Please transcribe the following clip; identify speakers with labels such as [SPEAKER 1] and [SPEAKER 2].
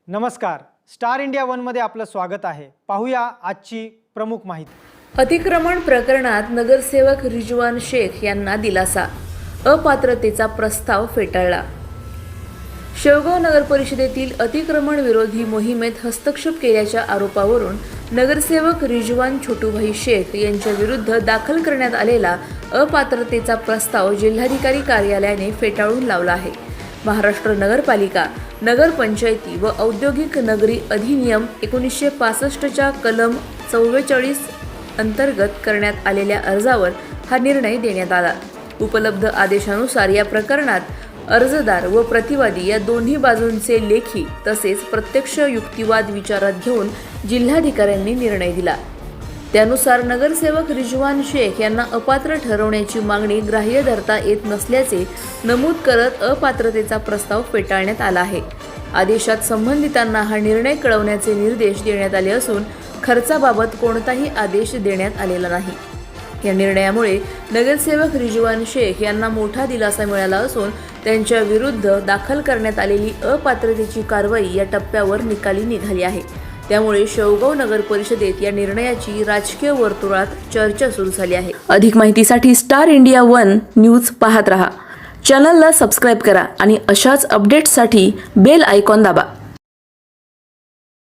[SPEAKER 1] नमस्कार, star India वनमध्ये आपलं स्वागत आहे। पाहूया आजची प्रमुख माहिती।
[SPEAKER 2] अतिक्रमण प्रकरणात नगरसेवक रिजवान शेख यांना दिलासा, अपात्रतेचा प्रस्ताव फेटाळला। शेवगाव नगर परिषदेतील अतिक्रमण विरोधी मोहिमेत हस्तक्षेप केल्याच्या आरोपावरून नगरसेवक रिजवान छोटूभाई शेख यांच्या विरुद्ध दाखल करण्यात आलेला अपात्रतेचा प्रस्ताव जिल्हाधिकारी कार्यालयाने फेटाळून लावला आहे। महाराष्ट्र नगरपालिका, नगरपंचायती व औद्योगिक नगरी अधिनियम 1965च्या कलम 44 अंतर्गत करण्यात आलेल्या अर्जावर हा निर्णय देण्यात आला। उपलब्ध आदेशानुसार या प्रकरणात अर्जदार व प्रतिवादी या दोन्ही बाजूंचे लेखी तसेच प्रत्यक्ष युक्तिवाद विचारात घेऊन जिल्हाधिकाऱ्यांनी निर्णय दिला। त्यानुसार नगरसेवक रिजवान शेख यांना अपात्र ठरवण्याची मागणी ग्राह्य धरता येत नसल्याचे नमूद करत अपात्रतेचा प्रस्ताव फेटाळण्यात आला आहे। आदेशात संबंधितांना हा निर्णय कळवण्याचे निर्देश देण्यात आले असून खर्चाबाबत कोणताही आदेश देण्यात आलेला नाही। या निर्णयामुळे नगरसेवक रिजवान शेख यांना मोठा दिलासा मिळाला असून त्यांच्या विरुद्ध दाखल करण्यात आलेली अपात्रतेची कारवाई या टप्प्यावर निकाली निघाली आहे। त्यामुळे शेवगाव नगर परिषदेत या निर्णयाची राजकीय वर्तुळात चर्चा सुरू झाली आहे। अधिक माहितीसाठी स्टार इंडिया वन न्यूज पाहत रहा। चॅनलला सबस्क्राइब करा आणि अशाच अपडेट्ससाठी बेल आयकॉन दाबा।